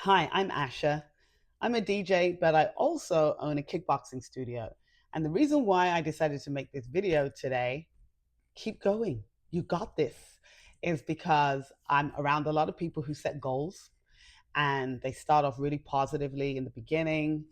Hi, I'm Asha. I'm a DJ, but I also own a kickboxing studio. And the reason why I decided to make this video today, keep going, you got this, is because I'm around a lot of people who set goals and they start off really positively in the beginning.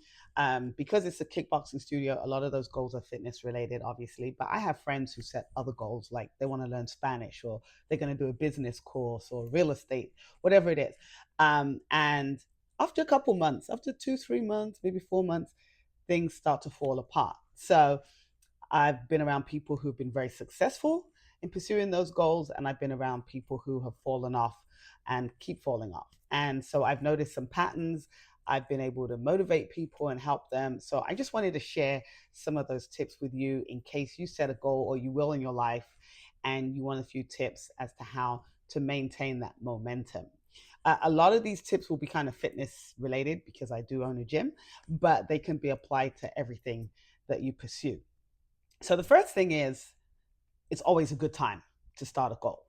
Because it's a kickboxing studio, a lot of those goals are fitness related, obviously. But I have friends who set other goals, like they want to learn Spanish or they're going to do a business course or real estate, whatever it is. And after a couple months, after 2, 3 months, maybe 4 months, things start to fall apart. So I've been around people who've been very successful in pursuing those goals, and I've been around people who have fallen off and keep falling off. And so I've noticed some patterns. I've been able to motivate people and help them. So I just wanted to share some of those tips with you in case you set a goal or you will in your life and you want a few tips as to how to maintain that momentum. A lot of these tips will be kind of fitness related because I do own a gym, but they can be applied to everything that you pursue. So the first thing is it's always a good time to start a goal.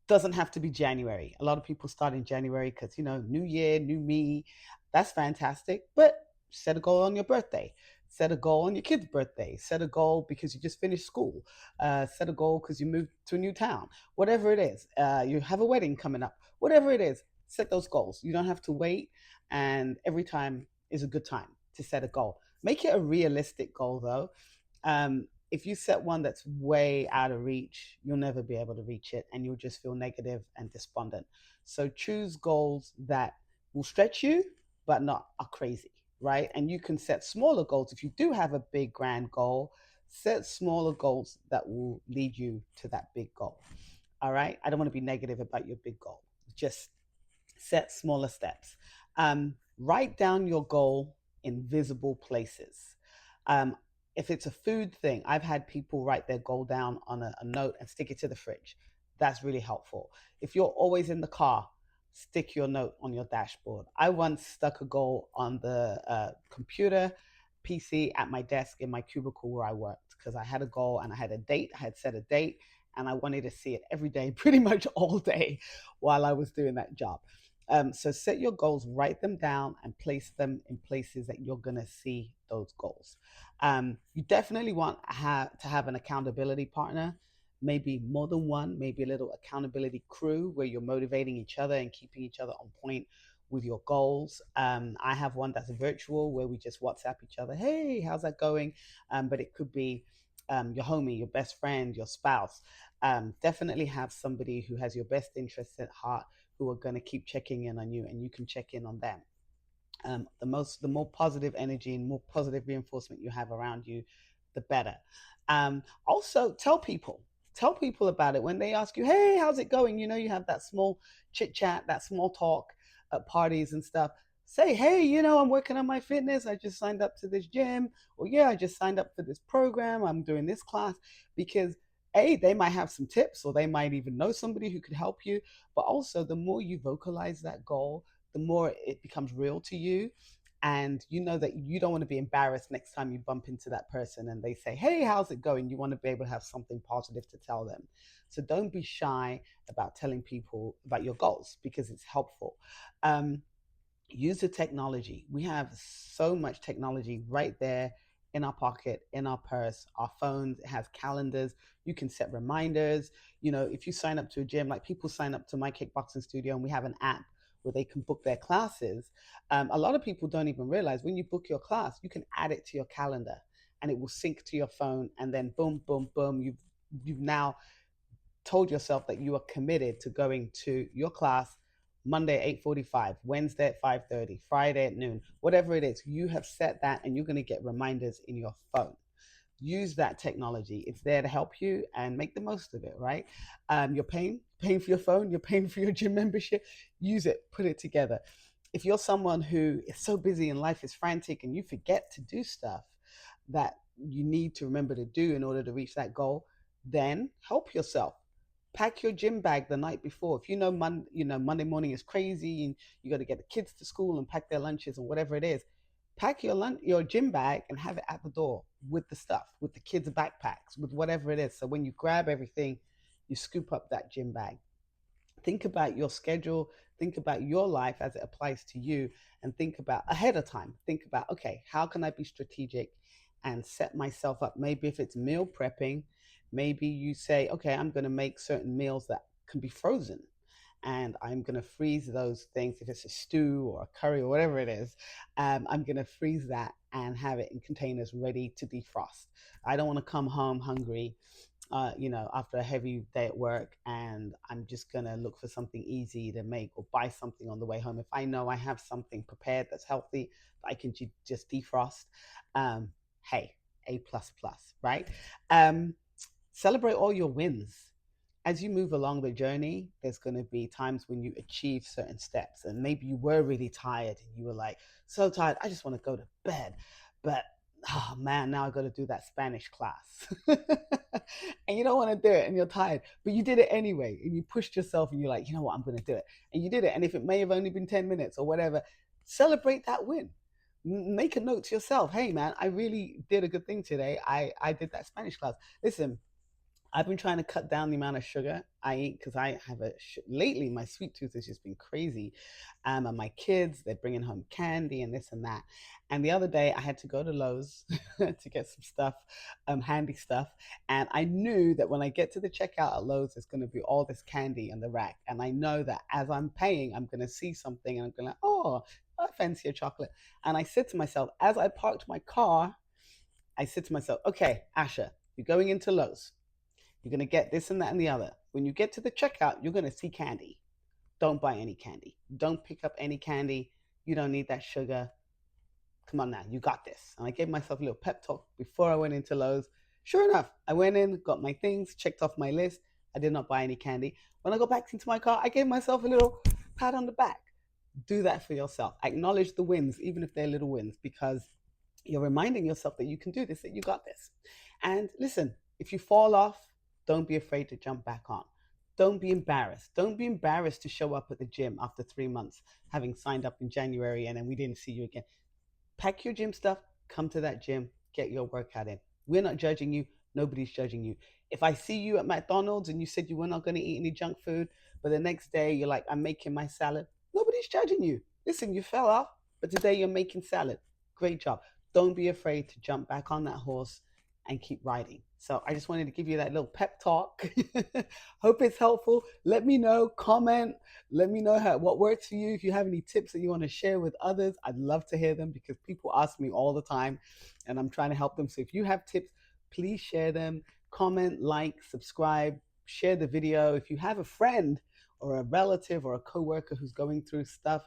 Doesn't have to be January. A lot of people start in January because, new year, new me. That's fantastic. But set a goal on your birthday. Set a goal on your kid's birthday. Set a goal because you just finished school. Set a goal because you moved to a new town. Whatever it is, you have a wedding coming up. Whatever it is, set those goals. You don't have to wait. And every time is a good time to set a goal. Make it a realistic goal, though. If you set one that's way out of reach, you'll never be able to reach it and you'll just feel negative and despondent. So choose goals that will stretch you, but not are crazy, right? And you can set smaller goals. If you do have a big grand goal, set smaller goals that will lead you to that big goal. All right. I don't want to be negative about your big goal. Just set smaller steps. Write down your goal in visible places. Um, if it's a food thing, I've had people write their goal down on a note and stick it to the fridge. That's really helpful. If you're always in the car, stick your note on your dashboard. I once stuck a goal on the computer PC at my desk in my cubicle where I worked because I had a goal and I had a date. I had set a date and I wanted to see it every day, pretty much all day while I was doing that job. So set your goals, write them down, and place them in places that you're going to see those goals. You definitely want to have an accountability partner, maybe more than one, maybe a little accountability crew where you're motivating each other and keeping each other on point with your goals. I have one that's virtual where we just WhatsApp each other. Hey, how's that going? But it could be your homie, your best friend, your spouse. Definitely have somebody who has your best interests at heart, who are going to keep checking in on you and you can check in on them. The more positive energy and more positive reinforcement you have around you, the better. Also tell people about it when they ask you, hey, how's it going? You have that small chit chat, that small talk at parties and stuff. Say, hey, I'm working on my fitness. I just signed up to this gym. Or yeah, I just signed up for this program. I'm doing this class. Because they might have some tips or they might even know somebody who could help you. But also, the more you vocalize that goal, the more it becomes real to you. And you know that you don't want to be embarrassed next time you bump into that person and they say, hey, how's it going? You want to be able to have something positive to tell them. So don't be shy about telling people about your goals because it's helpful. Um, Use the technology. We have so much technology right there in our pocket, in our purse, our phones. It has calendars. You can set reminders. If you sign up to a gym, like people sign up to my kickboxing studio, and we have an app where they can book their classes. A lot of people don't even realize when you book your class, you can add it to your calendar and it will sync to your phone. And then boom, boom, boom, you've now told yourself that you are committed to going to your class Monday at 8:45, Wednesday at 5:30, Friday at noon, whatever it is. You have set that and you're going to get reminders in your phone. Use that technology. It's there to help you and make the most of it, right? You're paying for your phone, you're paying for your gym membership. Use it, put it together. If you're someone who is so busy and life is frantic and you forget to do stuff that you need to remember to do in order to reach that goal, then help yourself. Pack your gym bag the night before. If Monday morning is crazy and you got to get the kids to school and pack their lunches and whatever it is, pack your gym bag and have it at the door with the stuff, with the kids' backpacks, with whatever it is. So when you grab everything, you scoop up that gym bag. Think about your schedule. think about your life as it applies to you, and think about ahead of time. Think about, okay, how can I be strategic and set myself up? Maybe if it's meal prepping, maybe you say, okay, I'm going to make certain meals that can be frozen, and I'm going to freeze those things. If it's a stew or a curry or whatever it is, I'm going to freeze that and have it in containers ready to defrost. I don't want to come home hungry, after a heavy day at work, and I'm just gonna look for something easy to make or buy something on the way home. If I know I have something prepared that's healthy, that I can just defrost, um, hey, A plus plus, right? Um, Celebrate all your wins. As you move along the journey, there's going to be times when you achieve certain steps, and maybe you were really tired and you were like, so tired, I just want to go to bed. But oh man, now I got to do that Spanish class. And you don't want to do it and you're tired, but you did it anyway. And you pushed yourself and you're like, you know what, I'm going to do it. And you did it. And if it may have only been 10 minutes or whatever, celebrate that win. Make a note to yourself, hey man, I really did a good thing today. I did that Spanish class. Listen, I've been trying to cut down the amount of sugar I eat because I have lately my sweet tooth has just been crazy, and my kids, they're bringing home candy and this and that. And the other day I had to go to Lowe's to get some stuff, handy stuff, and I knew that when I get to the checkout at Lowe's, there's going to be all this candy on the rack, and I know that as I'm paying, I'm going to see something and I'm going to, oh, I fancy a chocolate. And I said to myself, as I parked my car, I said to myself, okay, Asha, you're going into Lowe's. You're going to get this and that and the other. When you get to the checkout, you're going to see candy. Don't buy any candy. Don't pick up any candy. You don't need that sugar. Come on now, you got this. And I gave myself a little pep talk before I went into Lowe's. Sure enough, I went in, got my things, checked off my list. I did not buy any candy. When I got back into my car, I gave myself a little pat on the back. Do that for yourself. Acknowledge the wins, even if they're little wins, because you're reminding yourself that you can do this, that you got this. And listen, if you fall off, don't be afraid to jump back on. Don't be embarrassed. Don't be embarrassed to show up at the gym after 3 months, having signed up in January and then we didn't see you again. Pack your gym stuff, come to that gym, get your workout in. We're not judging you. Nobody's judging you. If I see you at McDonald's and you said you were not going to eat any junk food, but the next day you're like, I'm making my salad, nobody's judging you. Listen, you fell off, but today you're making salad. Great job. Don't be afraid to jump back on that horse and keep riding. So I just wanted to give you that little pep talk. Hope it's helpful. Let me know, comment, let me know what works for you. If you have any tips that you want to share with others, I'd love to hear them because people ask me all the time and I'm trying to help them. So if you have tips, please share them. Comment, like, subscribe, share the video. If you have a friend or a relative or a coworker who's going through stuff,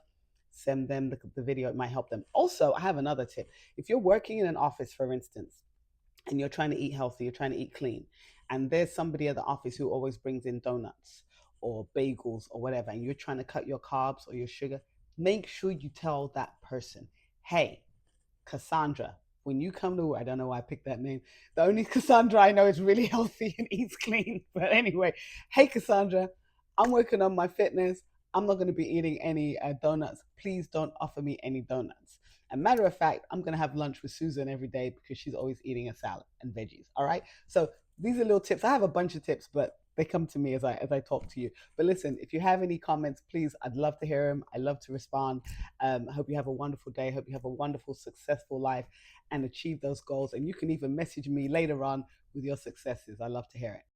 send them the video. It might help them. Also, I have another tip. If you're working in an office, for instance, and you're trying to eat healthy, you're trying to eat clean, and there's somebody at the office who always brings in donuts or bagels or whatever, and you're trying to cut your carbs or your sugar, make sure you tell that person, hey, Cassandra, when you come to work, I don't know why I picked that name. The only Cassandra I know is really healthy and eats clean. But anyway, hey, Cassandra, I'm working on my fitness. I'm not going to be eating any donuts. Please don't offer me any donuts. And matter of fact, I'm going to have lunch with Susan every day because she's always eating a salad and veggies. All right. So these are little tips. I have a bunch of tips, but they come to me as I talk to you. But listen, if you have any comments, please, I'd love to hear them. I love to respond. I hope you have a wonderful day. Hope you have a wonderful, successful life and achieve those goals. And you can even message me later on with your successes. I love to hear it.